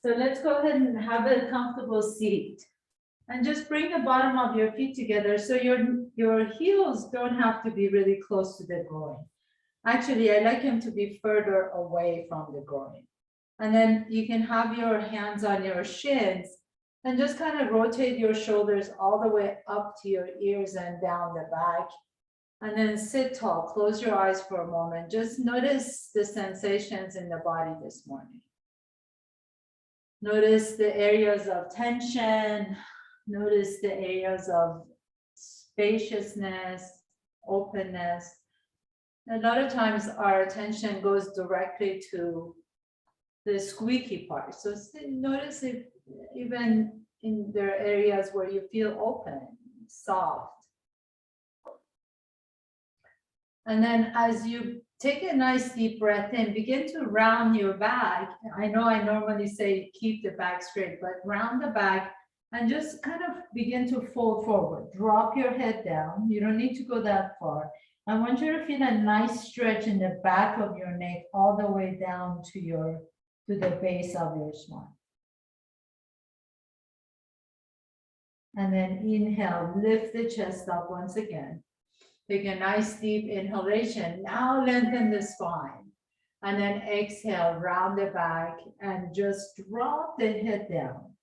So let's go ahead and have a comfortable seat. And just bring the bottom of your feet together so your heels don't have to be really close to the groin. Actually, I like them to be further away from the groin. And then you can have your hands on your shins and just kind of rotate your shoulders all the way up to your ears and down the back. And then sit tall, close your eyes for a moment. Just notice the sensations in the body this morning. Notice the areas of tension. Notice the areas of spaciousness, openness. A lot of times our attention goes directly to the squeaky part. So notice if even in there are areas where you feel open, soft. And then as you take a nice deep breath in, begin to round your back. I know I normally say keep the back straight, but round the back and just kind of begin to fold forward. Drop your head down. You don't need to go that far. I want you to feel a nice stretch in the back of your neck all the way down to the base of your spine. And then inhale, lift the chest up once again. Take a nice deep inhalation. Now lengthen the spine. And then exhale, round the back and just drop the head down.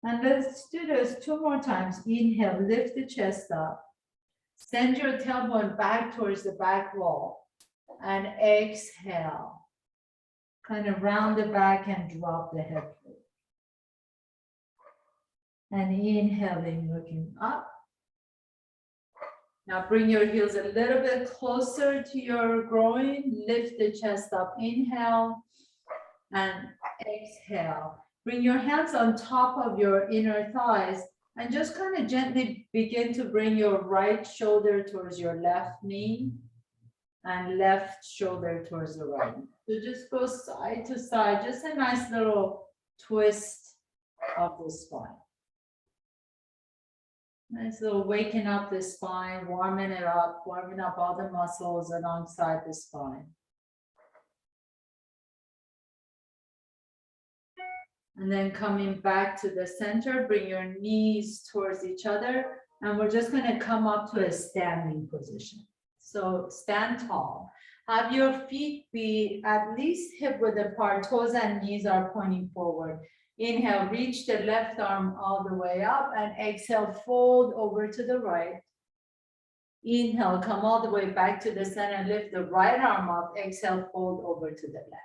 And let's do this 2 more times. Inhale, lift the chest up. Send your tailbone back towards the back wall. And exhale. Kind of round the back and drop the head. And inhaling, looking up. Now bring your heels a little bit closer to your groin. Lift the chest up. Inhale and exhale. Bring your hands on top of your inner thighs and just kind of gently begin to bring your right shoulder towards your left knee and left shoulder towards the right. So just go side to side, just a nice little twist of the spine. Nice little waking up the spine, warming it up, warming up all the muscles alongside the spine. And then coming back to the center, bring your knees towards each other. And we're just going to come up to a standing position. So stand tall. Have your feet be at least hip width apart. Toes and knees are pointing forward. Inhale, reach the left arm all the way up and exhale, fold over to the right. Inhale, come all the way back to the center, lift the right arm up, exhale, fold over to the left.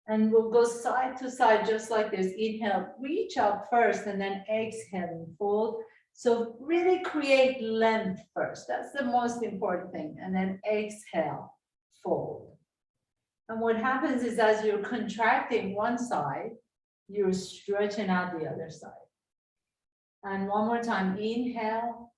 And we'll go side to side just like this. Inhale, reach up first and then exhale and fold. So really create length first. That's the most important thing. And then exhale, fold. And what happens is as you're contracting one side, you're stretching out the other side. And one more time, inhale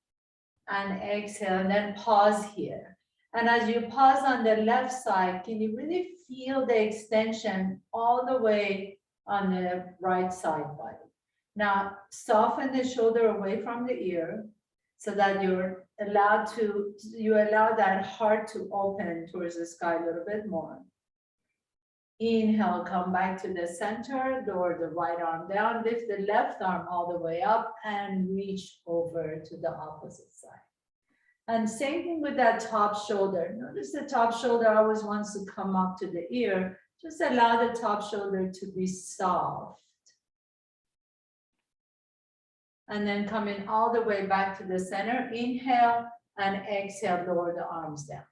and exhale, and then pause here. And as you pause on the left side, can you really feel the extension all the way on the right side body? Now, soften the shoulder away from the ear so that you allow that heart to open towards the sky a little bit more. Inhale, come back to the center, lower the right arm down, lift the left arm all the way up and reach over to the opposite side. And same thing with that top shoulder. Notice the top shoulder always wants to come up to the ear. Just allow the top shoulder to be soft. And then coming all the way back to the center. Inhale and exhale, lower the arms down.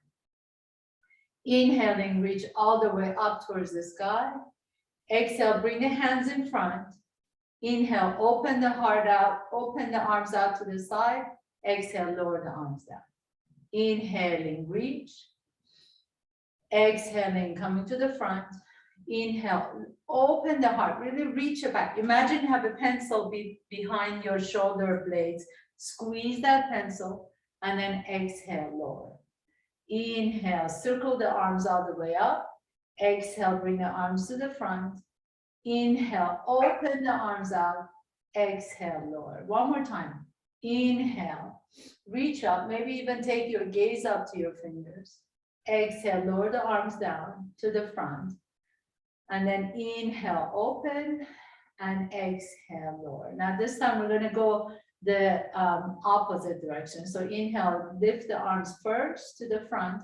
Inhaling, reach all the way up towards the sky. Exhale, bring the hands in front. Inhale, open the heart out, open the arms out to the side. Exhale, lower the arms down. Inhaling, reach. Exhaling, coming to the front. Inhale, open the heart, really reach it back. Imagine you have a pencil behind your shoulder blades. Squeeze that pencil and then exhale, lower. Inhale, circle the arms all the way up. Exhale, bring the arms to the front. Inhale, open the arms out. Exhale, lower. One more time. Inhale, reach up, maybe even take your gaze up to your fingers. Exhale, lower the arms down to the front. And then inhale, open, and exhale, lower. Now this time we're gonna go the opposite direction. So inhale, lift the arms first to the front,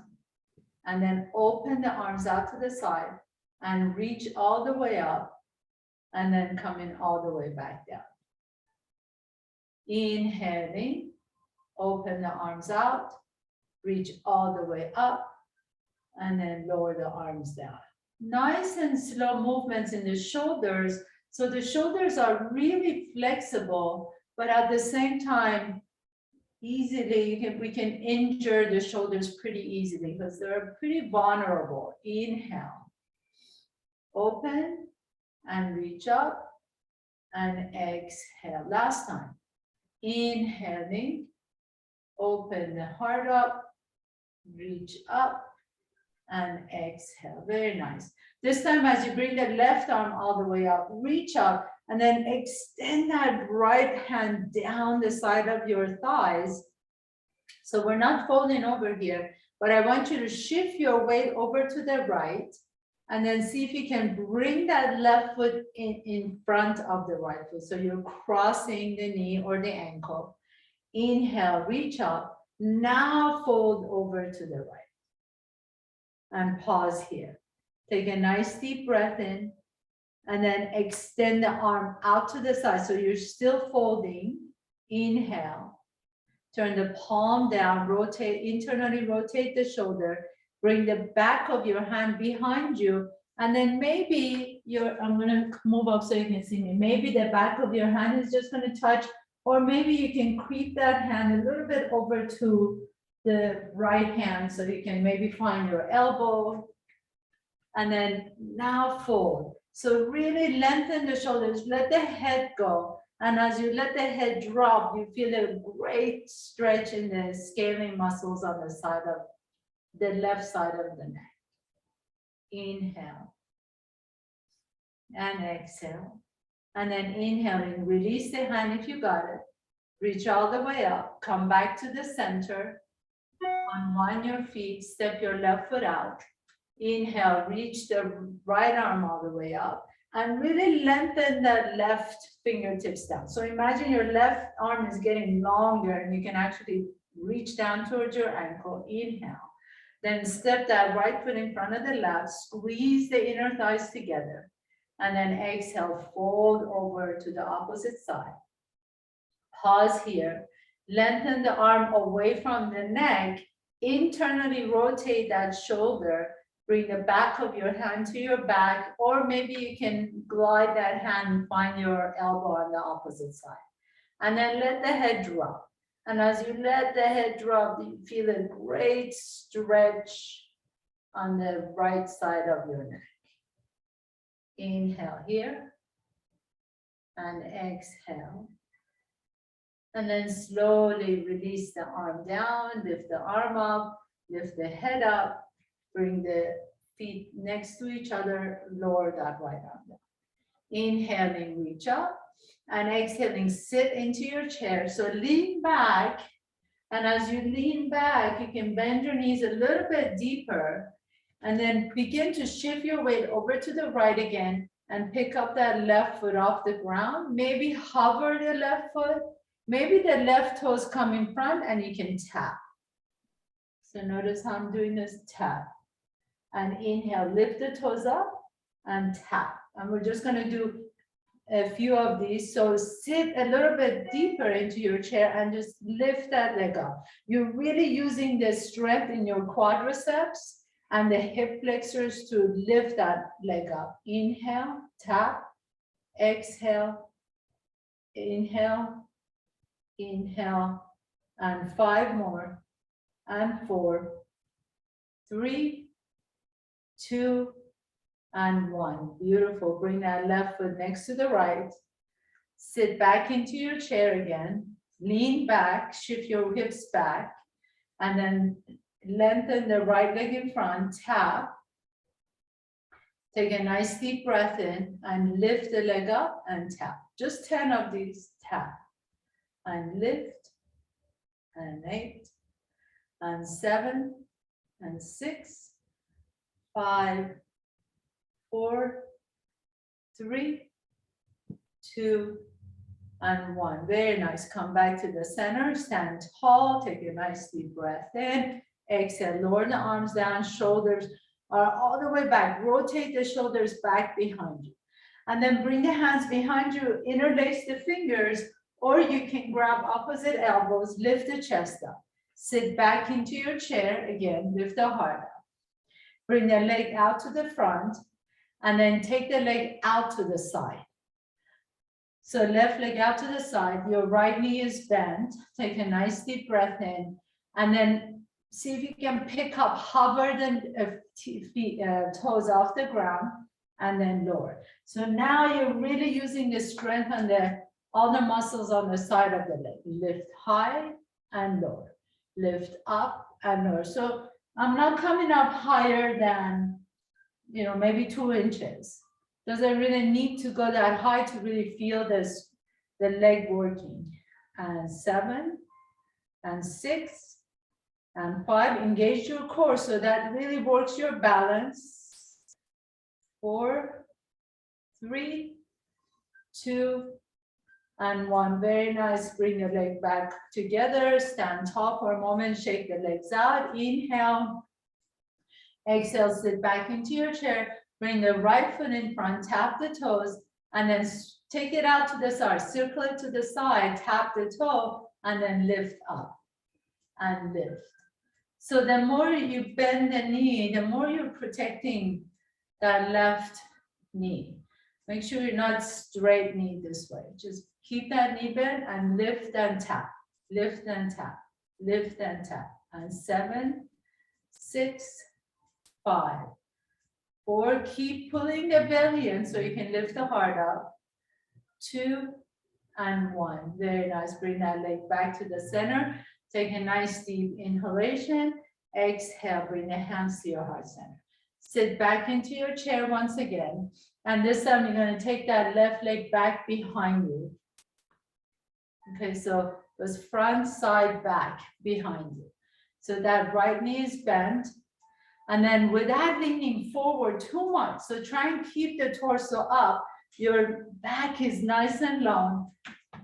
and then open the arms out to the side and reach all the way up, and then coming all the way back down. Inhaling, open the arms out, reach all the way up, and then lower the arms down. Nice and slow movements in the shoulders. So the shoulders are really flexible, but at the same time, easily, we can injure the shoulders pretty easily because they're pretty vulnerable. Inhale, open and reach up, and exhale. Last time. Inhaling, open the heart up, reach up, and exhale. Very nice. This time, as you bring the left arm all the way up, reach up, and then extend that right hand down the side of your thighs. So we're not folding over here, but I want you to shift your weight over to the right, and then see if you can bring that left foot in front of the right foot. So you're crossing the knee or the ankle. Inhale, reach up. Now fold over to the right. And pause here. Take a nice deep breath in, and then extend the arm out to the side. So you're still folding. Inhale. Turn the palm down, rotate, internally rotate the shoulder. Bring the back of your hand behind you, and then maybe I'm gonna move up so you can see me. Maybe the back of your hand is just gonna touch, or maybe you can creep that hand a little bit over to the right hand so you can maybe find your elbow, and then now fold. So really lengthen the shoulders, let the head go. And as you let the head drop, you feel a great stretch in the scaling muscles on the side of the left side of the neck. Inhale and exhale. And then inhaling, release the hand if you got it. Reach all the way up, come back to the center. Unwind your feet, step your left foot out. Inhale, reach the right arm all the way up. And really lengthen that left fingertips down. So imagine your left arm is getting longer and you can actually reach down towards your ankle. Inhale. Then step that right foot in front of the left, squeeze the inner thighs together, and then exhale, fold over to the opposite side. Pause here, lengthen the arm away from the neck, internally rotate that shoulder, bring the back of your hand to your back, or maybe you can glide that hand and find your elbow on the opposite side. And then let the head drop. And as you let the head drop, you feel a great stretch on the right side of your neck. Inhale here and exhale. And then slowly release the arm down, lift the arm up, lift the head up, bring the feet next to each other, lower that right arm down. Inhaling, reach up. And exhaling, sit into your chair. So lean back, and as you lean back, you can bend your knees a little bit deeper, and then begin to shift your weight over to the right again and pick up that left foot off the ground. Maybe hover the left foot, maybe the left toes come in front and you can tap. So notice how I'm doing this, tap. And inhale, lift the toes up and tap. And we're just gonna do a few of these. So sit a little bit deeper into your chair and just lift that leg up. You're really using the strength in your quadriceps and the hip flexors to lift that leg up. Inhale, tap, exhale, inhale, inhale, and 5 more, and 4, 3, 2, and 1. Beautiful. Bring that left foot next to the right. Sit back into your chair again. Lean back, shift your hips back, and then lengthen the right leg in front, tap. Take a nice deep breath in and lift the leg up and tap. Just 10 of these, tap. And lift, and 8, and 7, and 6, 5, 4, 3, 2, and 1. Very nice. Come back to the center, stand tall, take a nice deep breath in. Exhale, lower the arms down, shoulders are all the way back. Rotate the shoulders back behind you. And then bring the hands behind you, interlace the fingers, or you can grab opposite elbows, lift the chest up. Sit back into your chair, again, lift the heart up. Bring the leg out to the front, and then take the leg out to the side. So left leg out to the side, your right knee is bent. Take a nice deep breath in, and then see if you can pick up, hover the toes off the ground, and then lower. So now you're really using the strength on all the muscles on the side of the leg. Lift high and lower, lift up and lower. So I'm not coming up higher than, maybe 2 inches. Doesn't really need to go that high to really feel this, the leg working. And 7, and 6, and 5. Engage your core so that really works your balance. 4, 3, 2, and 1. Very nice. Bring the leg back together. Stand tall for a moment. Shake the legs out. Inhale. Exhale, sit back into your chair. Bring the right foot in front, tap the toes, and then take it out to the side. Circle it to the side, tap the toe, and then lift up and lift. So the more you bend the knee, the more you're protecting that left knee. Make sure you're not straight knee this way. Just keep that knee bent and lift and tap, lift and tap, lift and tap. And 7, 6, 5, 4, keep pulling the belly in so you can lift the heart up. 2, and 1. Very nice. Bring that leg back to the center. Take a nice deep inhalation. Exhale, bring the hands to your heart center. Sit back into your chair once again. And this time you're going to take that left leg back behind you. Okay, so it was front, side, back, behind you. So that right knee is bent. And then without leaning forward too much, so try and keep the torso up. Your back is nice and long.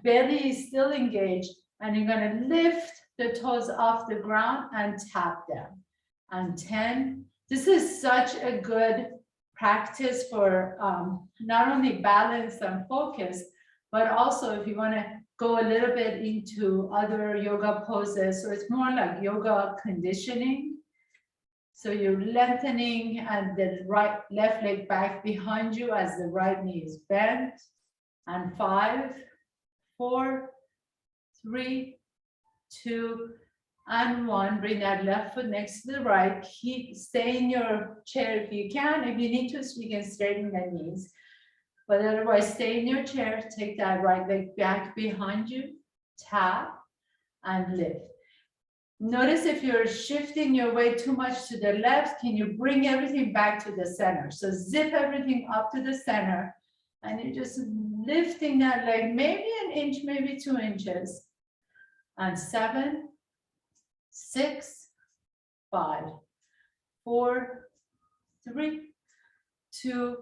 Belly is still engaged. And you're going to lift the toes off the ground and tap them. And 10. This is such a good practice for not only balance and focus, but also if you want to go a little bit into other yoga poses. So it's more like yoga conditioning. So you're lengthening and the left leg back behind you as the right knee is bent. And 5, 4, 3, 2, and 1. Bring that left foot next to the right. Stay in your chair if you can. If you need to, you can straighten the knees. But otherwise, stay in your chair. Take that right leg back behind you. Tap and lift. Notice if you're shifting your weight too much to the left, can you bring everything back to the center? So zip everything up to the center. And you're just lifting that leg, maybe an inch, maybe 2 inches. And 7, 6, 5, 4, 3, 2,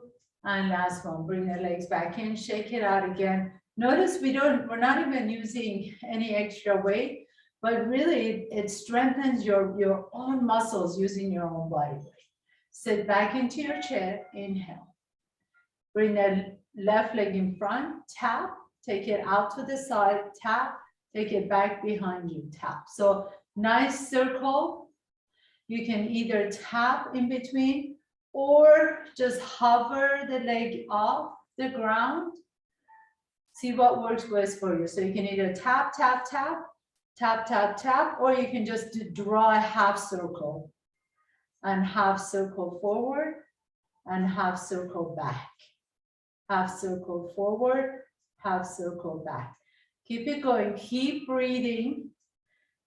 and last one. Bring the legs back in, shake it out again. Notice we're not even using any extra weight, but really it strengthens your own muscles using your own body weight. Sit back into your chair, inhale. Bring the left leg in front, tap, take it out to the side, tap, take it back behind you, tap. So nice circle. You can either tap in between or just hover the leg off the ground. See what works best for you. So you can either tap, tap, tap, tap, tap, tap, or you can just draw a half circle and half circle forward and half circle back. Half circle forward, half circle back. Keep it going, keep breathing.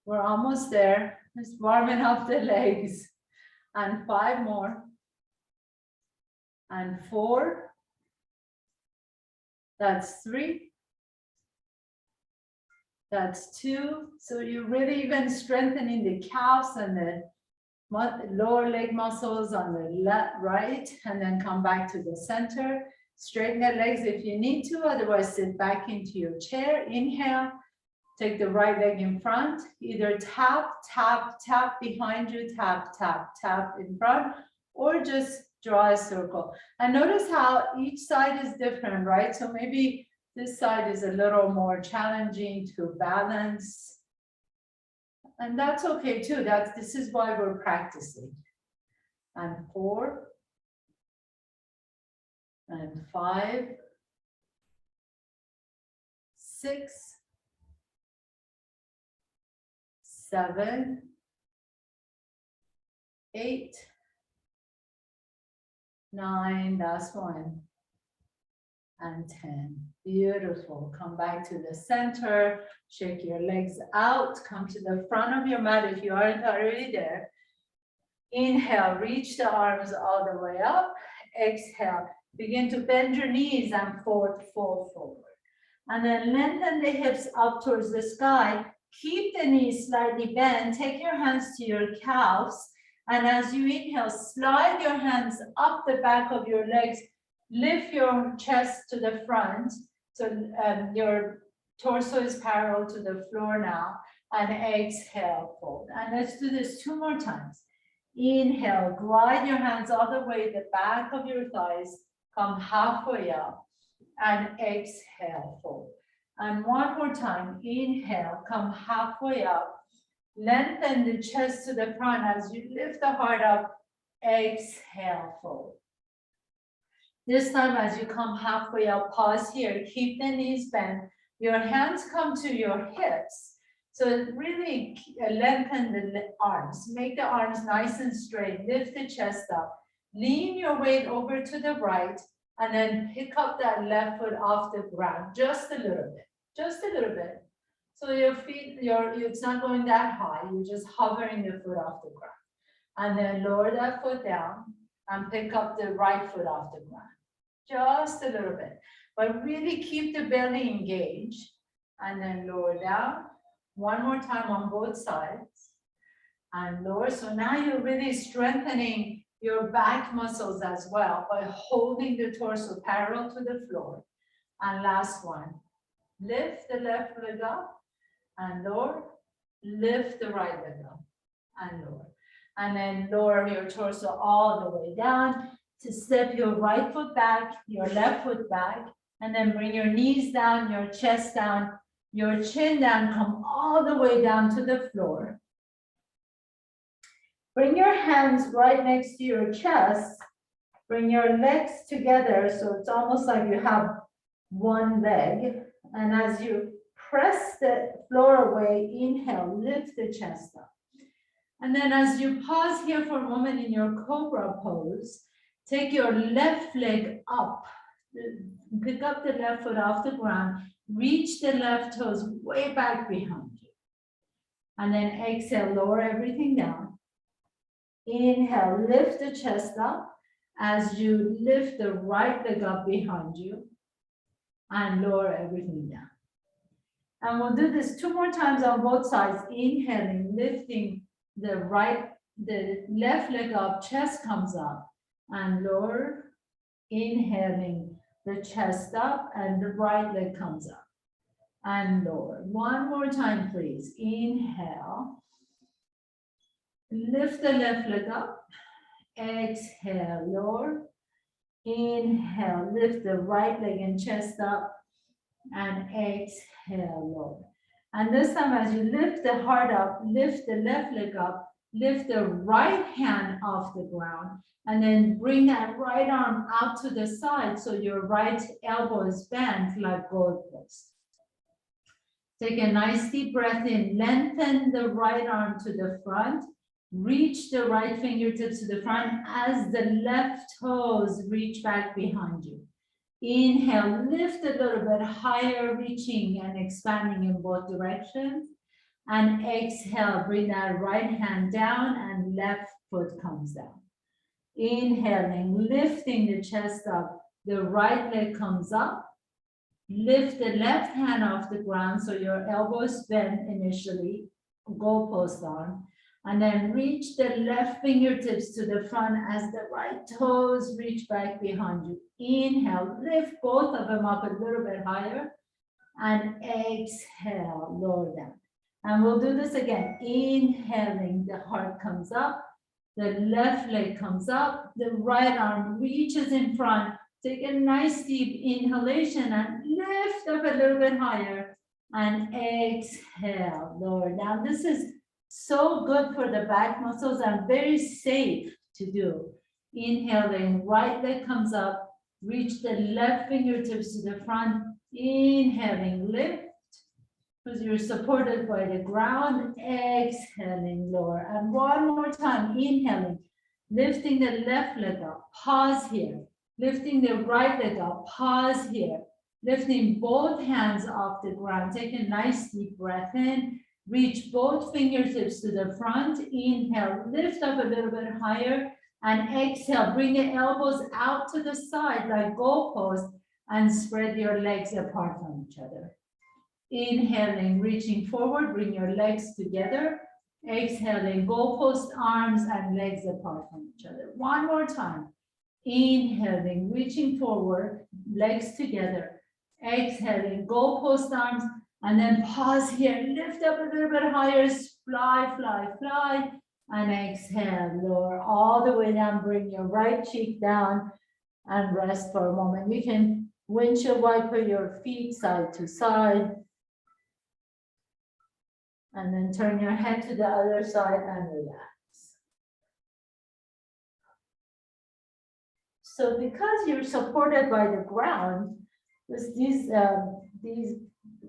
We're almost there. Just warming up the legs. And 5 more. And 4. That's 3. That's 2. So you're really even strengthening the calves and the lower leg muscles on the left, right, and then come back to the center. Straighten the legs if you need to, otherwise sit back into your chair. Inhale, take the right leg in front, either tap, tap, tap behind you, tap, tap, tap in front, or just draw a circle. And notice how each side is different, right? So maybe this side is a little more challenging to balance. And that's okay too. This is why we're practicing. And 4, and 5, 6, 7, 8, 9, last one, and 10. Beautiful. Come back to the center, shake your legs out, come to the front of your mat if you aren't already there. Inhale, reach the arms all the way up. Exhale, begin to bend your knees and fold forward. And then lengthen the hips up towards the sky. Keep the knees slightly bent. Take your hands to your calves. And as you inhale, slide your hands up the back of your legs. Lift your chest to the front. So your torso is parallel to the floor now. And exhale, fold. And let's do this 2 more times. Inhale, glide your hands all the way the back of your thighs. Come halfway up. And exhale, fold. And one more time. Inhale, come halfway up. Lengthen the chest to the front as you lift the heart up. Exhale, fold. This time, as you come halfway up, pause here. Keep the knees bent. Your hands come to your hips. So really lengthen the arms. Make the arms nice and straight. Lift the chest up. Lean your weight over to the right. And then pick up that left foot off the ground. Just a little bit. Just a little bit. So your feet, it's not going that high. You're just hovering the foot off the ground. And then lower that foot down and pick up the right foot off the ground. Just a little bit. But really keep the belly engaged. And then lower down. One more time on both sides. And lower. So now you're really strengthening your back muscles as well by holding the torso parallel to the floor. And last one. Lift the left leg up and lower. Lift the right leg up and lower. And then lower your torso all the way down to step your right foot back, your left foot back, and then bring your knees down, your chest down, your chin down, come all the way down to the floor. Bring your hands right next to your chest. Bring your legs together so it's almost like you have one leg. And as you press the floor away, inhale, lift the chest up. And then as you pause here for a moment in your cobra pose, take your left leg up. Pick up the left foot off the ground. Reach the left toes way back behind you. And then exhale, lower everything down. Inhale, lift the chest up as you lift the right leg up behind you and lower everything down. And we'll do this 2 more times on both sides. Inhaling, lifting the left leg up, chest comes up and lower. Inhaling, the chest up and the right leg comes up and lower. One more time, please. Inhale. Lift the left leg up. Exhale, lower. Inhale, lift the right leg and chest up. And exhale, lower. And this time, as you lift the heart up, lift the left leg up, lift the right hand off the ground, and then bring that right arm out to the side so your right elbow is bent like goalpost. Take a nice deep breath in, lengthen the right arm to the front, reach the right fingertips to the front as the left toes reach back behind you. Inhale, lift a little bit higher, reaching and expanding in both directions. And exhale, bring that right hand down and left foot comes down. Inhaling, lifting the chest up, the right leg comes up. Lift the left hand off the ground so your elbows bend initially, goalpost arm. And then reach the left fingertips to the front as the right toes reach back behind you. Inhale, lift both of them up a little bit higher. And exhale, lower down. And we'll do this again. Inhaling, the heart comes up. The left leg comes up. The right arm reaches in front. Take a nice deep inhalation and lift up a little bit higher. And exhale, lower down. This is so good for the back muscles and very safe to do. Inhaling, right leg comes up, reach the left fingertips to the front. Inhaling, lift, because you're supported by the ground. Exhaling, lower. And one more time, inhaling, lifting the left leg up, pause here. Lifting the right leg up, pause here. Lifting both hands off the ground. Take a nice deep breath in. Reach both fingertips to the front. Inhale, lift up a little bit higher. And exhale, bring the elbows out to the side like goalposts and spread your legs apart from each other. Inhaling, reaching forward, bring your legs together. Exhaling, goalpost arms and legs apart from each other. One more time. Inhaling, reaching forward, legs together. Exhaling, goalpost arms. And then pause here, lift up a little bit higher, fly, fly, fly, and exhale, lower all the way down, bring your right cheek down and rest for a moment. You can windshield wiper your feet side to side, and then turn your head to the other side and relax. So because you're supported by the ground, these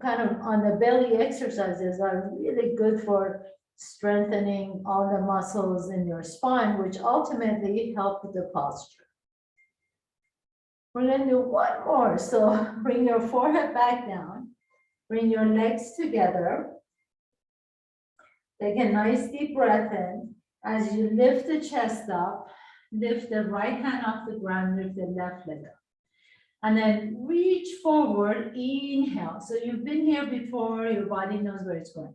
kind of on the belly exercises are really good for strengthening all the muscles in your spine, which ultimately help with the posture. We're going to do one more. So bring your forehead back down, bring your legs together. Take a nice deep breath in. As you lift the chest up, lift the right hand off the ground, lift the left leg up. And then reach forward, inhale. So you've been here before, your body knows where it's going.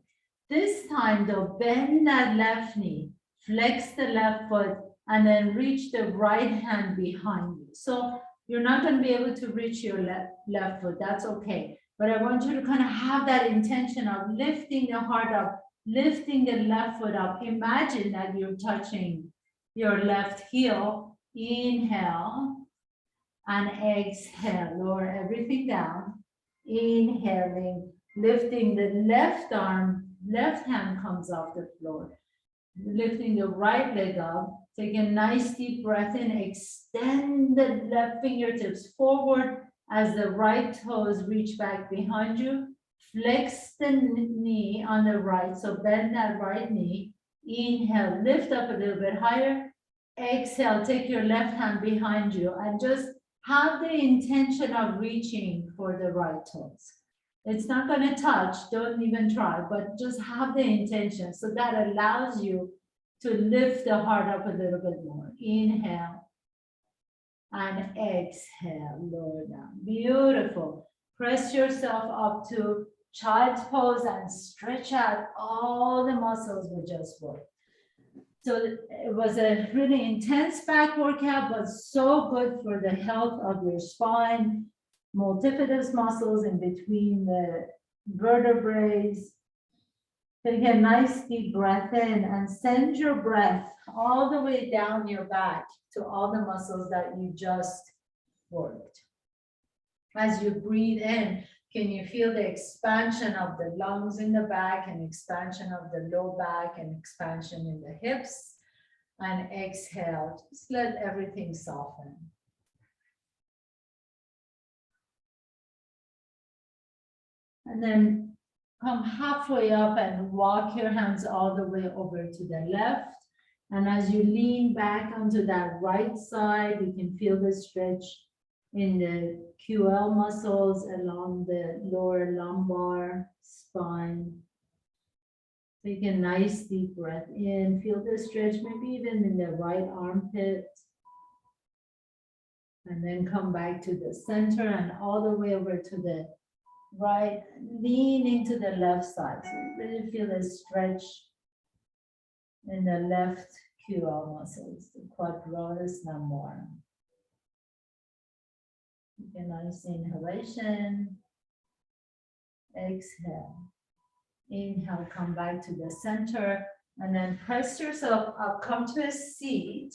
This time though, bend that left knee, flex the left foot, and then reach the right hand behind you. So you're not going to be able to reach your left foot, that's okay. But I want you to kind of have that intention of lifting the heart up, lifting the left foot up. Imagine that you're touching your left heel. Inhale. And exhale, lower everything down. Inhaling, lifting the left arm, left hand comes off the floor. Lifting the right leg up. Take a nice deep breath in. Extend the left fingertips forward as the right toes reach back behind you. Flex the knee on the right, so bend that right knee. Inhale, lift up a little bit higher. Exhale, take your left hand behind you and just have the intention of reaching for the right toes. It's not going to touch, don't even try, but just have the intention. So that allows you to lift the heart up a little bit more. Inhale and exhale, lower down. Beautiful. Press yourself up to child's pose and stretch out all the muscles we just worked. So it was a really intense back workout, but so good for the health of your spine, multifidus muscles in between the vertebrae. Take a nice deep breath in and send your breath all the way down your back to all the muscles that you just worked. As you breathe in, can you feel the expansion of the lungs in the back and expansion of the low back and expansion in the hips? And exhale, just let everything soften. And then come halfway up and walk your hands all the way over to the left. And as you lean back onto that right side, you can feel the stretch in the QL muscles along the lower lumbar spine. Take a nice deep breath in, feel the stretch, maybe even in the right armpit. And then come back to the center and all the way over to the right, lean into the left side. So really feel a stretch in the left QL muscles, the quadratus lumborum. Take a nice inhalation. Exhale. Inhale, come back to the center, and then press yourself up, come to a seat.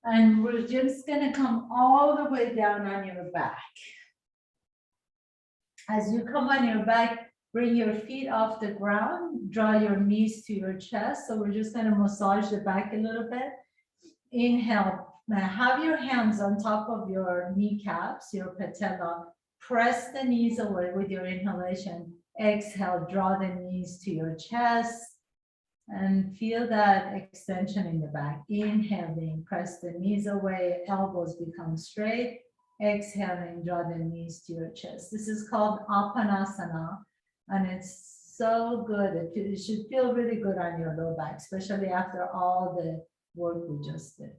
And we're just gonna come all the way down on your back. As you come on your back, bring your feet off the ground, draw your knees to your chest. So we're just gonna massage the back a little bit. Inhale, have your hands on top of your kneecaps, your patella. Press the knees away with your inhalation. Exhale, draw the knees to your chest and feel that extension in the back. Inhaling, press the knees away, elbows become straight. Exhaling, draw the knees to your chest. This is called Apanasana, and it's so good. It should feel really good on your low back, especially after all the work we just did.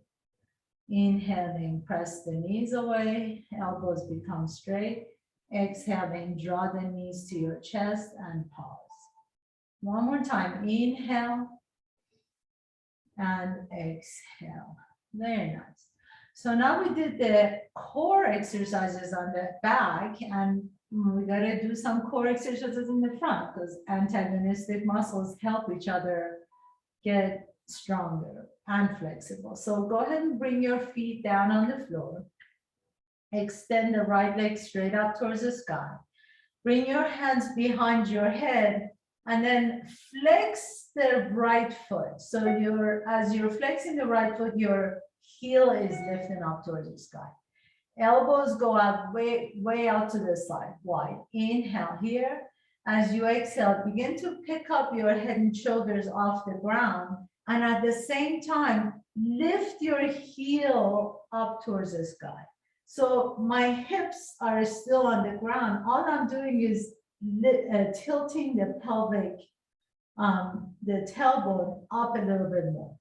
Inhaling, press the knees away, elbows become straight. Exhaling, draw the knees to your chest and pause. One more time, inhale and exhale. Very nice. So now we did the core exercises on the back, and we gotta do some core exercises in the front because antagonistic muscles help each other get stronger and flexible. So go ahead and bring your feet down on the floor. Extend the right leg straight up towards the sky. Bring your hands behind your head and then flex the right foot. So as you're flexing the right foot, your heel is lifting up towards the sky. Elbows go out way out to the side, wide. Inhale here. As you exhale, begin to pick up your head and shoulders off the ground. And at the same time, lift your heel up towards the sky. So my hips are still on the ground. All I'm doing is tilting the pelvic, the tailbone up a little bit more.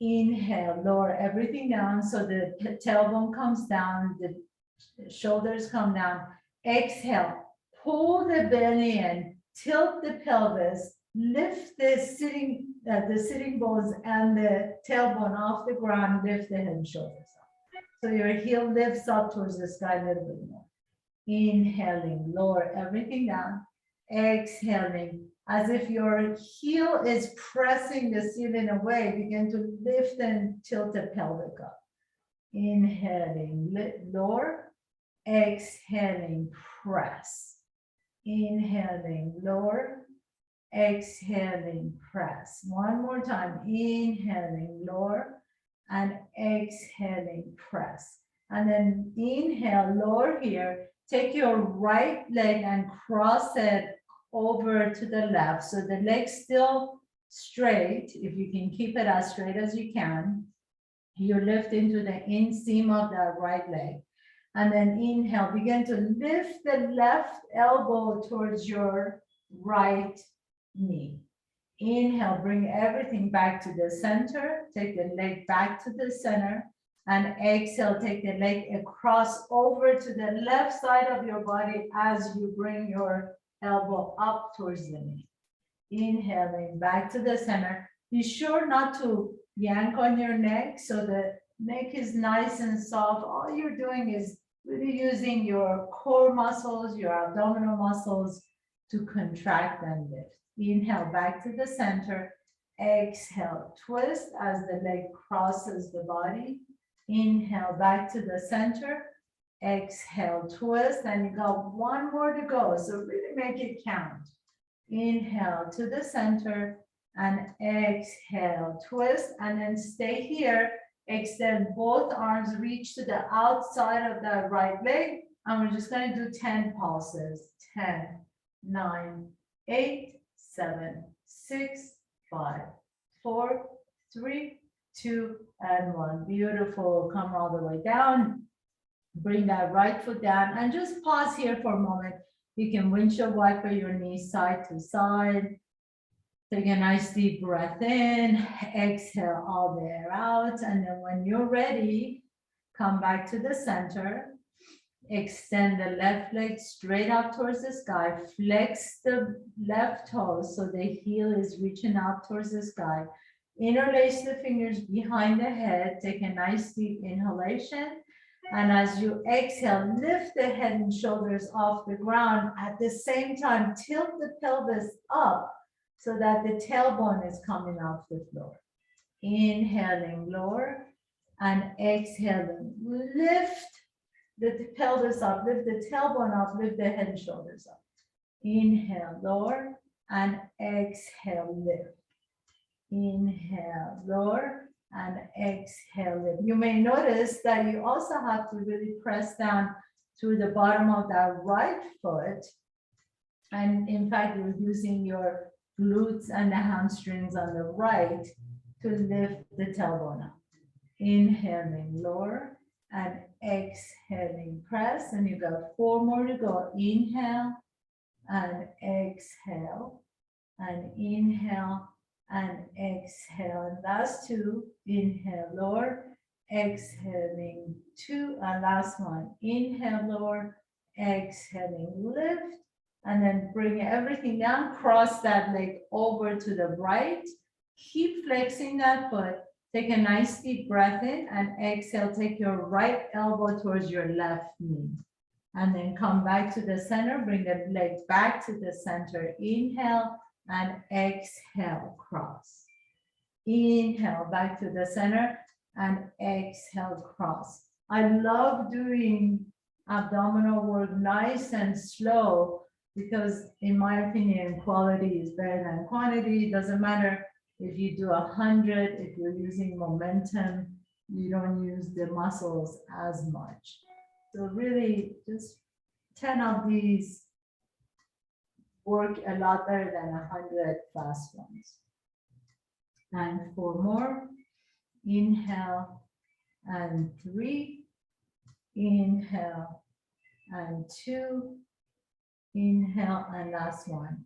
Inhale, lower everything down so the tailbone comes down, the shoulders come down. Exhale, pull the belly in, tilt the pelvis, lift the sitting bones and the tailbone off the ground, lift the head and shoulders up. So your heel lifts up towards the sky a little bit more. Inhaling, lower everything down. Exhaling, as if your heel is pressing the ceiling away, begin to lift and tilt the pelvic up. Inhaling, lower. Exhaling, press. Inhaling, lower. Exhaling, press. One more time. Inhaling, lower. And exhaling, press. And then inhale, lower here. Take your right leg and cross it over to the left. So the leg's still straight. If you can keep it as straight as you can. You lift into the inseam of that right leg. And then inhale, begin to lift the left elbow towards your right knee. Inhale, bring everything back to the center. Take the leg back to the center. And exhale, take the leg across over to the left side of your body as you bring your elbow up towards the knee. Inhaling back to the center. Be sure not to yank on your neck so the neck is nice and soft. All you're doing is really using your core muscles, your abdominal muscles to contract and lift. Inhale back to the center. Exhale, twist as the leg crosses the body. Inhale back to the center. Exhale, twist, and you got one more to go. So really make it count. Inhale to the center and exhale, twist, and then stay here. Extend both arms, reach to the outside of the right leg. And we're just going to do 10 pulses. 10, 9, 8, 7, 6, 5, 4, 3, 2, and 1. Beautiful. Come all the way down. Bring that right foot down and just pause here for a moment. You can windshield wiper your knees side to side. Take a nice deep breath in. Exhale all the air out. And then when you're ready, come back to the center. Extend the left leg straight up towards the sky. Flex the left toes so the heel is reaching out towards the sky. Interlace the fingers behind the head. Take a nice deep inhalation. And as you exhale, lift the head and shoulders off the ground. At the same time, tilt the pelvis up so that the tailbone is coming off the floor. Inhaling, lower, and exhaling, lift the pelvis up, lift the tailbone up, lift the head and shoulders up. Inhale, lower, and exhale, lift. Inhale, lower, and exhale, lift. You may notice that you also have to really press down through the bottom of that right foot. And in fact, you're using your glutes and the hamstrings on the right to lift the tailbone up. Inhaling, lower, and exhaling, press, and you got 4 more to go. Inhale and exhale, and inhale and exhale. And last 2, inhale, lower, exhaling, 2, and last one. Inhale, lower, exhaling, lift, and then bring everything down. Cross that leg over to the right. Keep flexing that foot. Take a nice deep breath in and exhale. Take your right elbow towards your left knee. And then come back to the center. Bring the leg back to the center. Inhale and exhale, cross. Inhale back to the center and exhale, cross. I love doing abdominal work nice and slow because in my opinion, quality is better than quantity. It doesn't matter if you do 100, if you're using momentum, you don't use the muscles as much. So really just 10 of these work a lot better than 100 fast ones. And 4 more. Inhale and 3. Inhale and 2. Inhale and last one.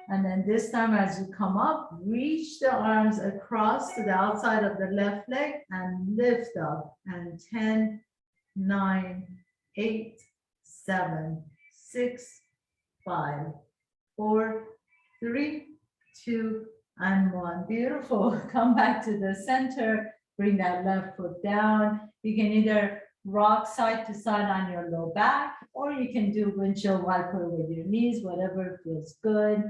And then this time as you come up, reach the arms across to the outside of the left leg and lift up. And 10, 9, 8, 7, 6, 5, 4, 3, 2, and 1. Beautiful. Come back to the center. Bring that left foot down. You can either rock side to side on your low back, or you can do windshield wiper with your knees, whatever feels good.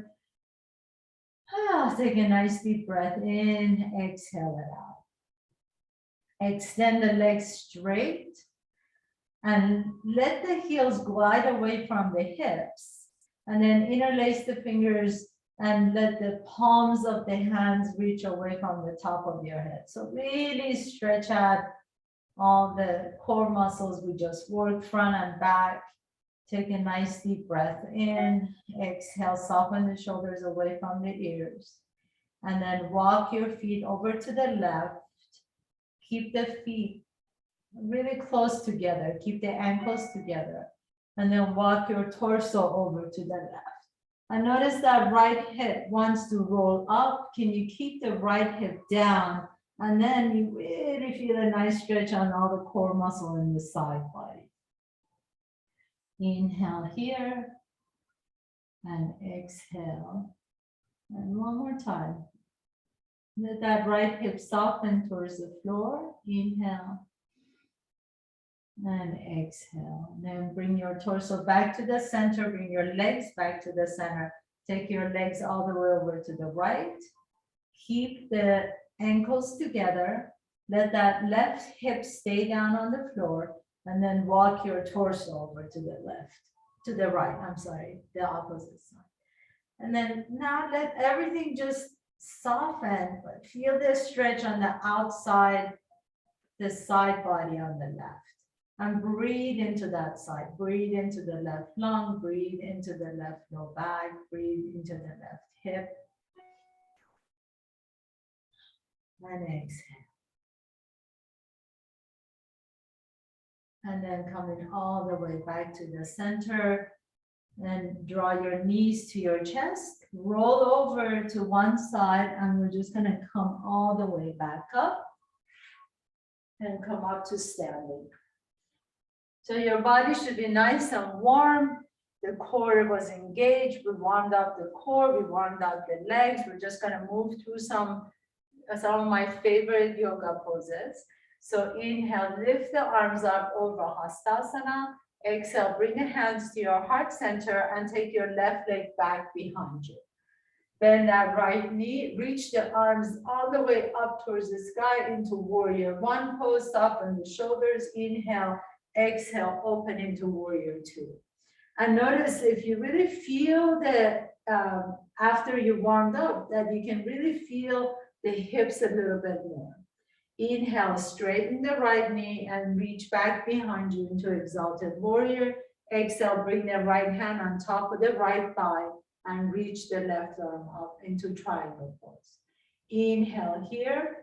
Take a nice deep breath in, exhale it out. Extend the legs straight and let the heels glide away from the hips. And then interlace the fingers and let the palms of the hands reach away from the top of your head. So really stretch out all the core muscles we just worked, front and back. Take a nice deep breath in, exhale, soften the shoulders away from the ears. And then walk your feet over to the left. Keep the feet really close together. Keep the ankles together. And then walk your torso over to the left. And notice that right hip wants to roll up. Can you keep the right hip down? And then you really feel a nice stretch on all the core muscle in the side body. Inhale here and exhale. And one more time. Let that right hip soften towards the floor. Inhale and exhale. And then bring your torso back to the center. Bring your legs back to the center. Take your legs all the way over to the right. Keep the ankles together. Let that left hip stay down on the floor. And then walk your torso over to the left, to the right, I'm sorry, the opposite side. And then now let everything just soften, but feel the stretch on the outside, the side body on the left. And breathe into that side, breathe into the left lung, breathe into the left low back, breathe into the left hip. And exhale. And then coming all the way back to the center and draw your knees to your chest, roll over to one side, and we're just going to come all the way back up and come up to standing. So your body should be nice and warm. The core was engaged. We warmed up the core. We warmed up the legs. We're just going to move through some of my favorite yoga poses. So inhale, lift the arms up over Hastasana. Exhale, bring the hands to your heart center and take your left leg back behind you. Bend that right knee, reach the arms all the way up towards the sky into warrior one pose, soften the shoulders, inhale, exhale, open into warrior two. And notice if you really feel that after you warmed up, that you can really feel the hips a little bit more. Inhale, straighten the right knee and reach back behind you into exalted warrior. Exhale, bring the right hand on top of the right thigh and reach the left arm up into triangle pose. Inhale here.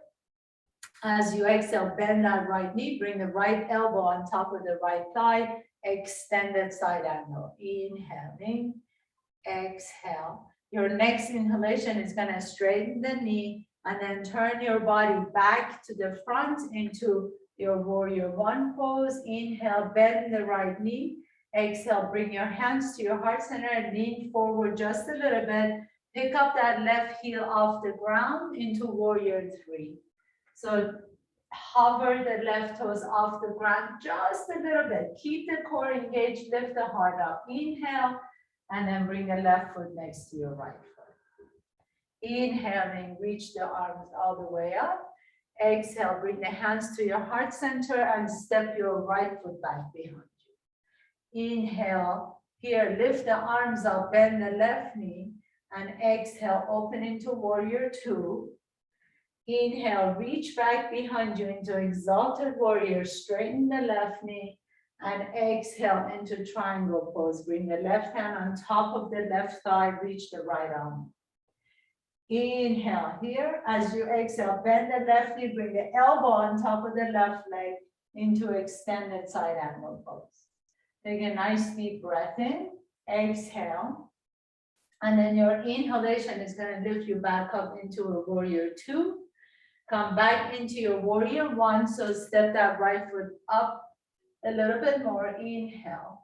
As you exhale, bend that right knee, bring the right elbow on top of the right thigh, extended side angle. Inhaling, exhale. Your next inhalation is gonna straighten the knee and then turn your body back to the front into your warrior one pose. Inhale, bend the right knee. Exhale, bring your hands to your heart center and lean forward just a little bit. Pick up that left heel off the ground into warrior three. So hover the left toes off the ground just a little bit. Keep the core engaged, lift the heart up. Inhale, and then bring the left foot next to your right foot. Inhaling, reach the arms all the way up. Exhale, bring the hands to your heart center and step your right foot back behind you. Inhale, here, lift the arms up, bend the left knee, and exhale, open into warrior two. Inhale, reach back behind you into exalted warrior, straighten the left knee, and exhale into triangle pose. Bring the left hand on top of the left thigh, reach the right arm. Inhale here, as you exhale, bend the left knee, bring the elbow on top of the left leg into extended side angle pose. Take a nice deep breath in, exhale, and then your inhalation is going to lift you back up into a warrior two. Come back into your warrior one, so step that right foot up a little bit more. Inhale,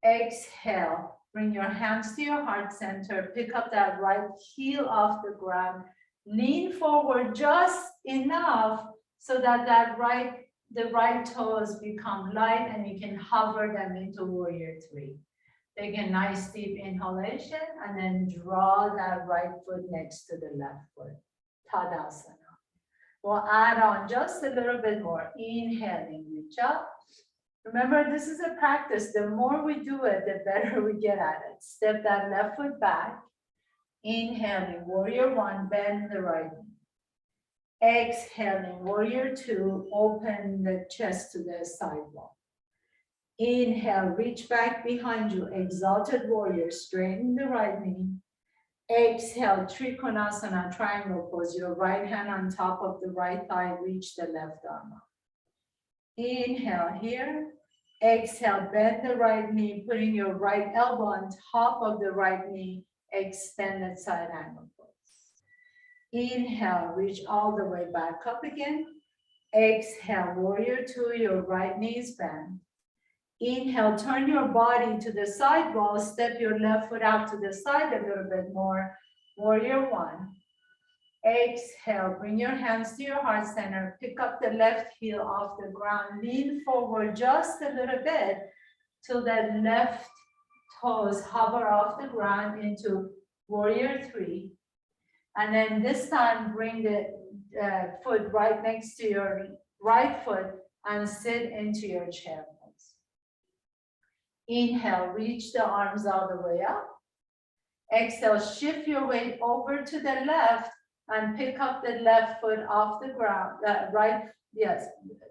exhale, bring your hands to your heart center, pick up that right heel off the ground, lean forward just enough so that the right toes become light and you can hover them into warrior three. Take a nice deep inhalation and then draw that right foot next to the left foot. Tadasana. We'll add on just a little bit more. Inhaling, reach up. Remember, this is a practice. The more we do it, the better we get at it. Step that left foot back. Inhaling, warrior one, bend the right knee. Exhaling, warrior two, open the chest to the sidewall. Inhale, reach back behind you, exalted warrior, straighten the right knee. Exhale, Trikonasana, triangle pose, your right hand on top of the right thigh, reach the left arm up. Inhale here, exhale, bend the right knee, putting your right elbow on top of the right knee, extended side angle pose. Inhale, reach all the way back up again. Exhale, warrior two, your right knee is bent. Inhale, turn your body to the side wall, step your left foot out to the side a little bit more. Warrior one. Exhale, bring your hands to your heart center, pick up the left heel off the ground, lean forward just a little bit till the left toes hover off the ground into warrior three. And then this time, bring the foot right next to your right foot and sit into your chair pose. Inhale, reach the arms all the way up. Exhale, shift your weight over to the left and pick up the left foot off the ground.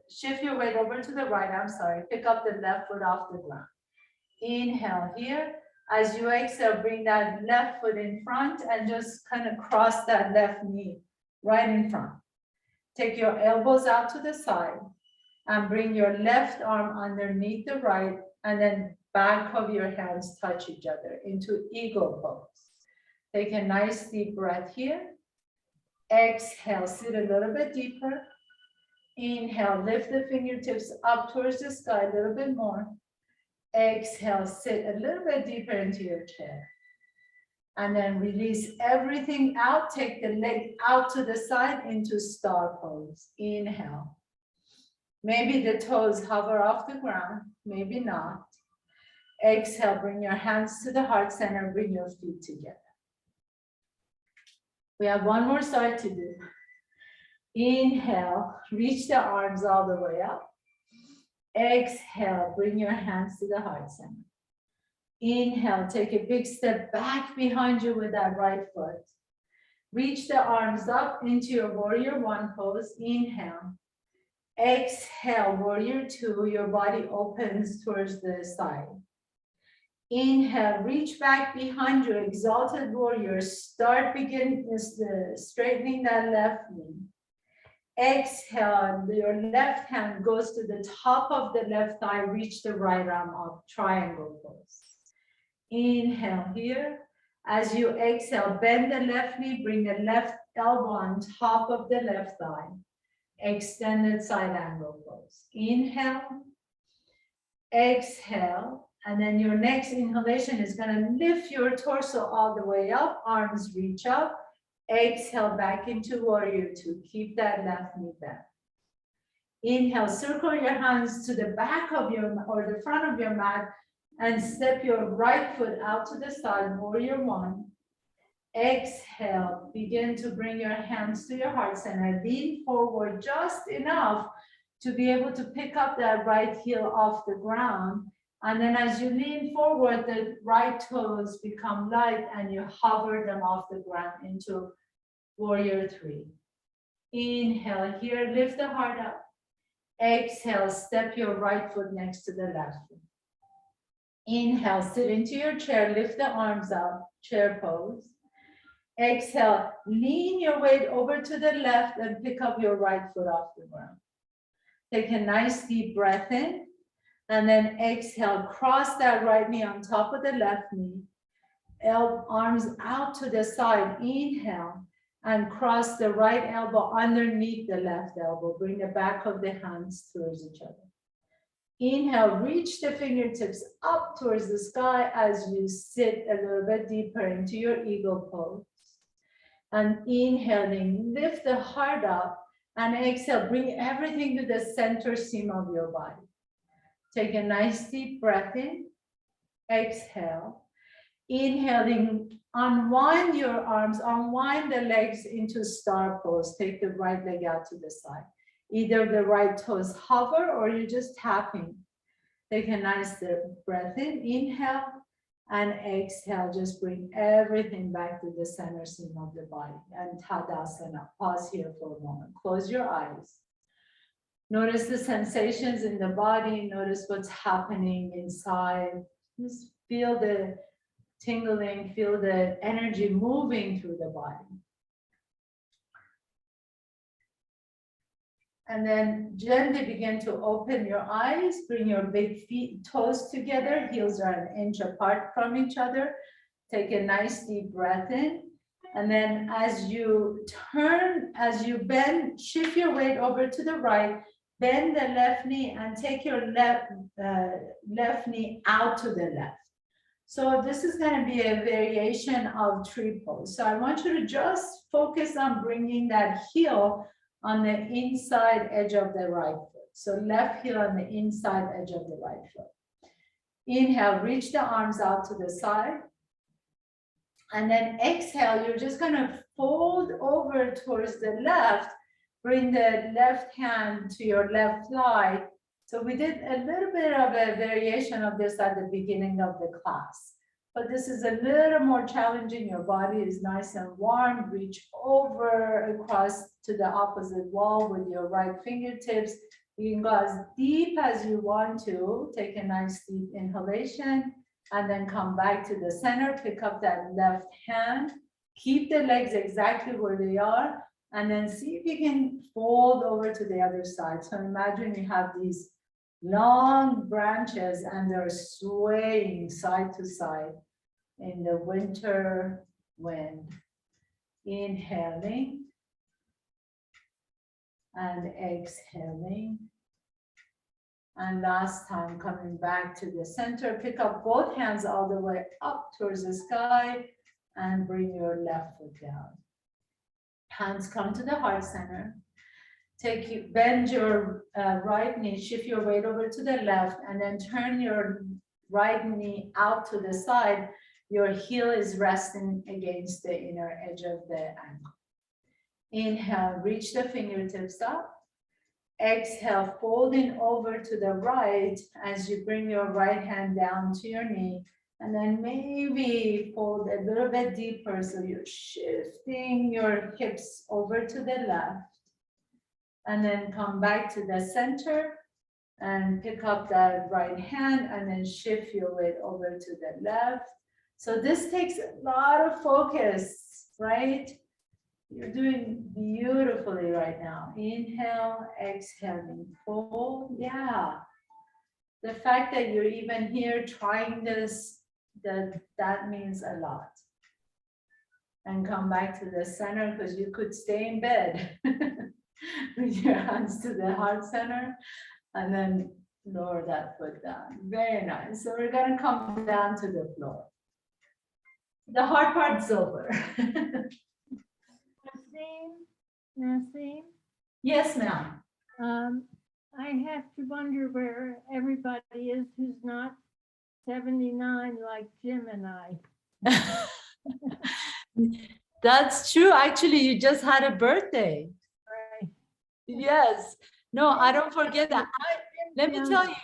Shift your weight over to the right, I'm sorry. Pick up the left foot off the ground. Inhale here. As you exhale, bring that left foot in front and just kind of cross that left knee right in front. Take your elbows out to the side and bring your left arm underneath the right, and then back of your hands touch each other into eagle pose. Take a nice deep breath here. Exhale, sit a little bit deeper. Inhale, lift the fingertips up towards the sky a little bit more. Exhale, sit a little bit deeper into your chair. And then release everything out. Take the leg out to the side into star pose. Inhale. Maybe the toes hover off the ground, maybe not. Exhale, bring your hands to the heart center, bring your feet together. We have one more side to do. Inhale, reach the arms all the way up. Exhale, bring your hands to the heart center. Inhale, take a big step back behind you with that right foot. Reach the arms up into your warrior one pose. Inhale. Exhale, warrior two, your body opens towards the side. Inhale, reach back behind you, exalted warrior. Begin straightening that left knee. Exhale, your left hand goes to the top of the left thigh, reach the right arm up, triangle pose. Inhale here. As you exhale, bend the left knee, bring the left elbow on top of the left thigh. Extended side angle pose. Inhale, exhale, and then your next inhalation is going to lift your torso all the way up, arms reach up. Exhale back into warrior two. Keep that left knee bent. Inhale, circle your hands to the back of your or the front of your mat and step your right foot out to the side, warrior one. Exhale, begin to bring your hands to your heart center. Lean forward just enough to be able to pick up that right heel off the ground. And then as you lean forward, the right toes become light and you hover them off the ground into warrior three. Inhale here, lift the heart up. Exhale, step your right foot next to the left foot. Inhale, sit into your chair, lift the arms up, chair pose. Exhale, lean your weight over to the left and pick up your right foot off the ground. Take a nice deep breath in, and then exhale, cross that right knee on top of the left knee. Arms out to the side, inhale, and cross the right elbow underneath the left elbow. Bring the back of the hands towards each other. Inhale, reach the fingertips up towards the sky as you sit a little bit deeper into your eagle pose. And inhaling, lift the heart up, and exhale, bring everything to the center seam of your body. Take a nice deep breath in, exhale. Inhaling, unwind your arms, unwind the legs into star pose. Take the right leg out to the side. Either the right toes hover or you're just tapping. Take a nice breath in, inhale, and exhale. Just bring everything back to the center seam of the body. And Tadasana. Pause here for a moment. Close your eyes. Notice the sensations in the body. Notice what's happening inside. Just feel the tingling, feel the energy moving through the body. And then gently begin to open your eyes, bring your big feet, toes together, heels are an inch apart from each other. Take a nice deep breath in. And then as you turn, as you bend, shift your weight over to the right, bend the left knee and take your left knee out to the left. So this is going to be a variation of tree pose. So I want you to just focus on bringing that heel on the inside edge of the right foot. So left heel on the inside edge of the right foot. Inhale, reach the arms out to the side. And then exhale, you're just going to fold over towards the left. Bring the left hand to your left thigh. So we did a little bit of a variation of this at the beginning of the class. But this is a little more challenging. Your body is nice and warm. Reach over across to the opposite wall with your right fingertips. You can go as deep as you want to. Take a nice deep inhalation and then come back to the center. Pick up that left hand. Keep the legs exactly where they are. And then see if you can fold over to the other side. So imagine you have these long branches and they're swaying side to side in the winter wind. Inhaling and exhaling And last time, coming back to the center, pick up both hands all the way up towards the sky and bring your left foot down. Hands come to the heart center. Bend your right knee, shift your weight over to the left, and then turn your right knee out to the side. Your heel is resting against the inner edge of the ankle. Inhale, reach the fingertips up. Exhale, folding over to the right as you bring your right hand down to your knee. And then maybe fold a little bit deeper so you're shifting your hips over to the left. And then come back to the center and pick up that right hand and then shift your weight over to the left. So this takes a lot of focus, right? You're doing beautifully right now. Inhale, exhaling, fold. Yeah. The fact that you're even here trying this, that means a lot. And come back to the center because you could stay in bed. Bring your hands to the heart center and then lower that foot down. Very nice. So we're going to come down to the floor. The hard part's over. Nasim, Yes, ma'am. I have to wonder where everybody is who's not 79 like Jim and I. That's true. Actually, you just had a birthday. Right. Yes. No, I don't forget that. Let me tell you,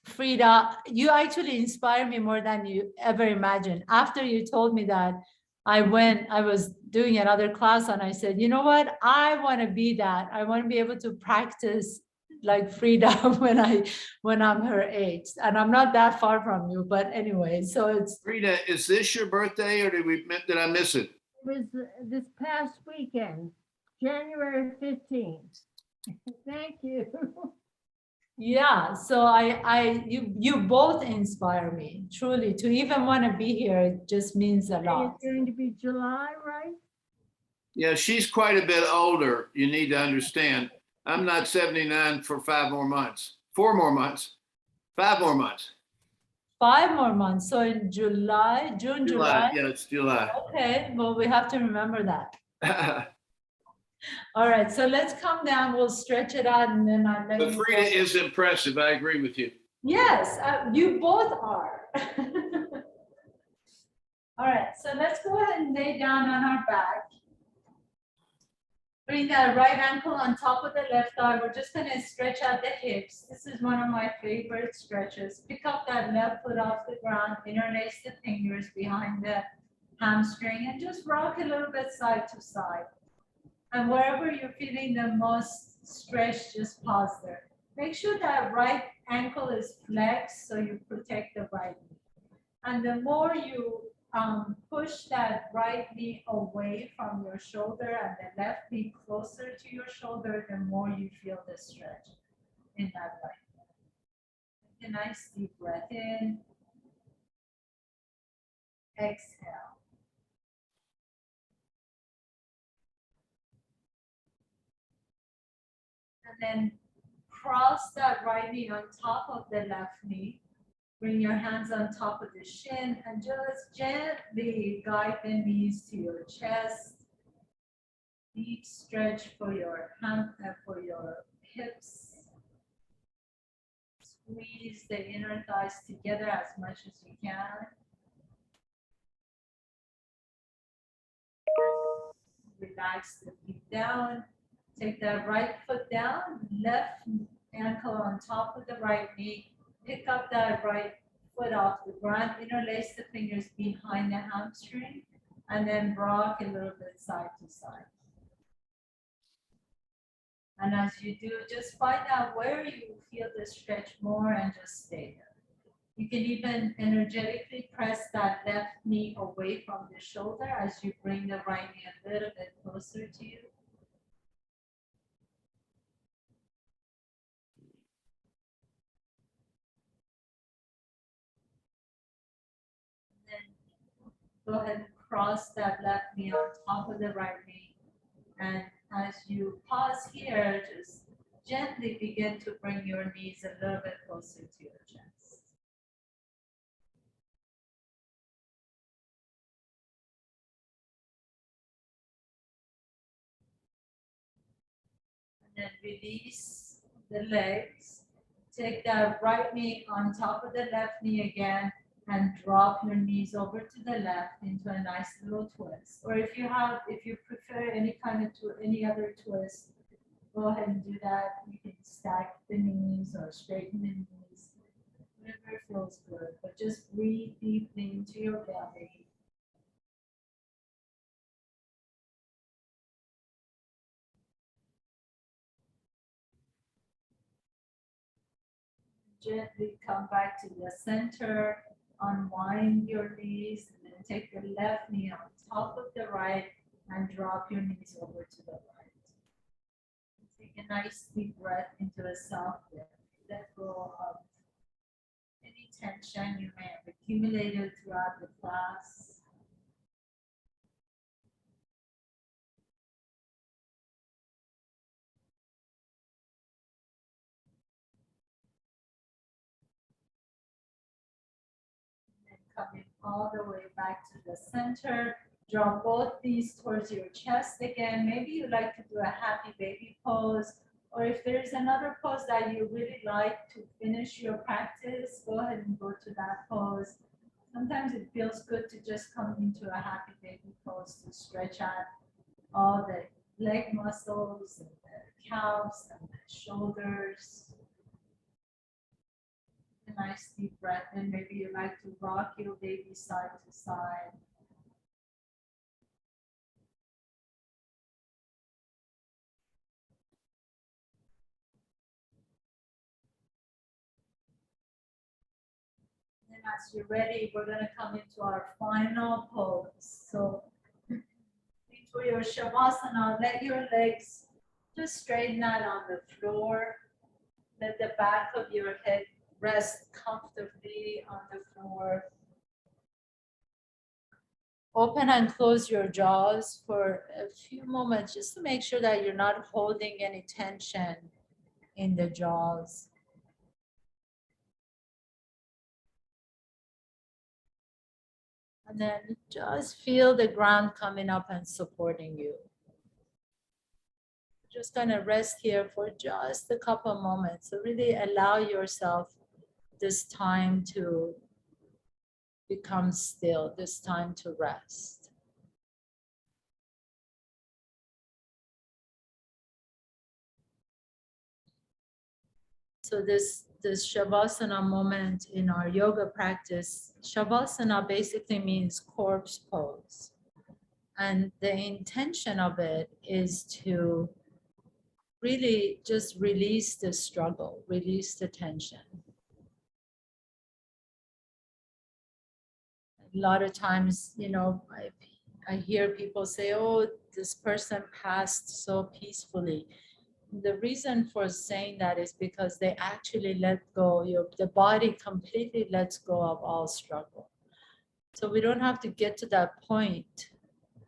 Frida, you actually inspire me more than you ever imagined. After you told me that, I was doing another class and I said, you know what? I want to be that. I want to be able to practice like Frida when I'm her age. And I'm not that far from you, but anyway, so it's Frida, is this your birthday or did I miss it? It was this past weekend, January 15th. Thank you. yeah. So you both inspire me truly to even want to be here. It just means a lot. It's going to be July, right? Yeah, she's quite a bit older. You need to understand. I'm not 79 for 5 more months, 4 more months, 5 more months. 5 more months. So in July, June, July. Yeah, it's July. Okay, well, we have to remember that. All right, so let's come down. We'll stretch it out and then I'll let But you Frida go. is impressive. I agree with you. Yes, you both are. All right, so let's go ahead and lay down on our back. Bring that right ankle on top of the left thigh. We're just gonna stretch out the hips. This is one of my favorite stretches. Pick up that left foot off the ground, interlace the fingers behind the hamstring and just rock a little bit side to side. And wherever you're feeling the most stretch, just pause there. Make sure that right ankle is flexed so you protect the right knee. And the more you push that right knee away from your shoulder and the left knee closer to your shoulder, the more you feel the stretch in that right knee. Take a nice deep breath in. Exhale. And then cross that right knee on top of the left knee. Bring your hands on top of the shin and just gently guide the knees to your chest. Deep stretch for your hips. Squeeze the inner thighs together as much as you can. Relax the feet down. Take that right foot down, left ankle on top of the right knee. Pick up that right foot off the ground, interlace the fingers behind the hamstring, and then rock a little bit side to side. And as you do, just find out where you feel the stretch more and just stay there. You can even energetically press that left knee away from the shoulder as you bring the right knee a little bit closer to you. Go ahead and cross that left knee on top of the right knee. And as you pause here, just Gently begin to bring your knees a little bit closer to your chest. And then release the legs. Take that right knee on top of the left knee again and drop your knees over to the left into a nice little twist. Or if you prefer any other twist, go ahead and do that. You can stack the knees or straighten the knees, whatever feels good. But just breathe deeply into your belly. Gently come back to the center, unwind your knees, and then take the left knee on top of the right and drop your knees over to the right. Take a nice deep breath into a soft lift. Let go of any tension you may have accumulated throughout the class. Coming all the way back to the center. Draw both knees towards your chest again. Maybe you like to do a happy baby pose, or if there's another pose that you really like to finish your practice, go ahead and go to that pose. Sometimes it feels good to just come into a happy baby pose to stretch out all the leg muscles and the calves and the shoulders. A nice deep breath, and maybe you like to rock your baby side to side. And as you're ready, we're going to come into our final pose. So into your Shavasana, let your legs just straighten out on the floor. Let the back of your head rest comfortably on the floor. Open and close your jaws for a few moments just to make sure that you're not holding any tension in the jaws. And then just feel the ground coming up and supporting you. Just gonna rest here for just a couple moments. So really allow yourself this time to become still, this time to rest. So this Shavasana moment in our yoga practice, Shavasana basically means corpse pose. And the intention of it is to really just release the struggle, release the tension. A lot of times, I hear people say, oh, this person passed so peacefully. The reason for saying that is because they actually let go, the body completely lets go of all struggle. So we don't have to get to that point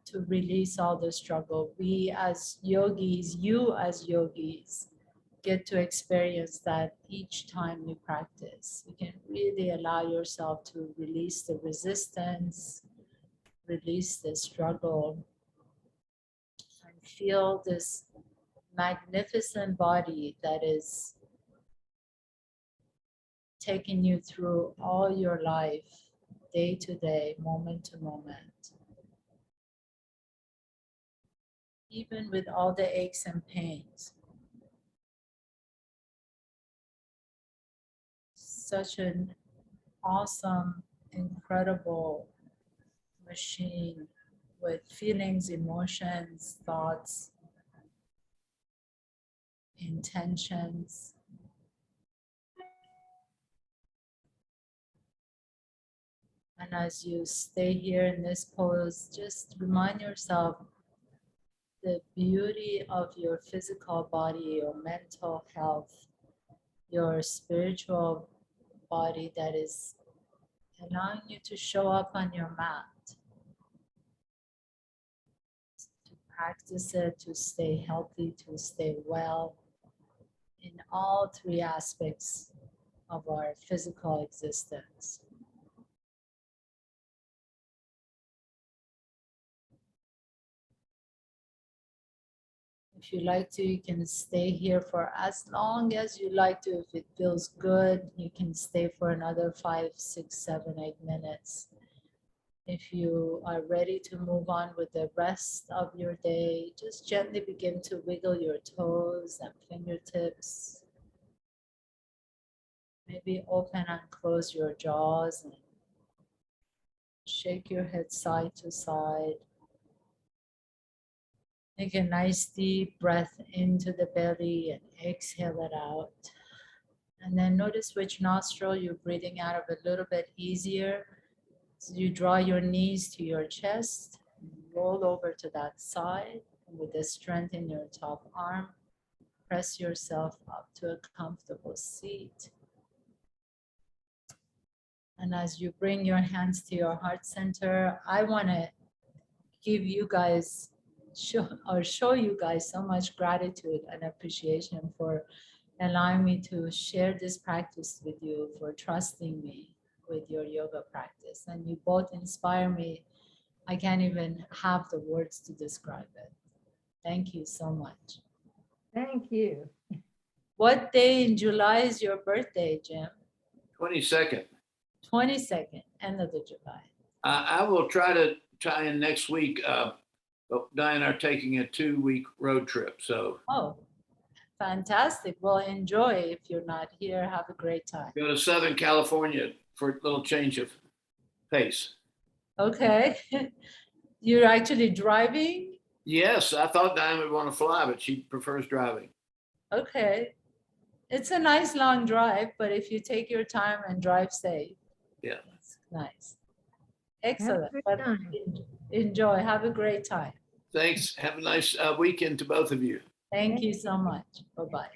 to release all the struggle. We as yogis, you as yogis, get to experience that each time you practice. You can really allow yourself to release the resistance, release the struggle, and feel this magnificent body that is taking you through all your life, day to day, moment to moment. Even with all the aches and pains. Such an awesome, incredible machine with feelings, emotions, thoughts, intentions. And as you stay here in this pose, just remind yourself the beauty of your physical body, your mental health, your spiritual body that is allowing you to show up on your mat, to practice it, to stay healthy, to stay well in all three aspects of our physical existence. If you like to, you can stay here for as long as you like to. If it feels good, you can stay for another 5, 6, 7, 8 minutes. If you are ready to move on with the rest of your day, just gently begin to wiggle your toes and fingertips. Maybe open and close your jaws and shake your head side to side. Take a nice deep breath into the belly and exhale it out. And then notice which nostril you're breathing out of a little bit easier. So you draw your knees to your chest, roll over to that side, and with the strength in your top arm, press yourself up to a comfortable seat. And as you bring your hands to your heart center, I want to give you guys, show you guys so much gratitude and appreciation for allowing me to share this practice with you, for trusting me with your yoga practice. And you both inspire me. I can't even have the words to describe it. Thank you so much. Thank you. What day in July is your birthday, Jim? 22nd. 22nd, end of the July. I will try to tie in next week. But Diane are taking a 2-week road trip. So Oh, fantastic. Well, enjoy. If you're not here, have a great time. go to Southern California for a little change of pace. Okay. You're actually driving? Yes, I thought Diane would want to fly, but she prefers driving. Okay. It's a nice long drive, but if you take your time and drive safe. Yeah. It's nice. Excellent. good But time. enjoy. Have a great time. Thanks. Have a nice weekend to both of you. Thank you so much. Bye-bye.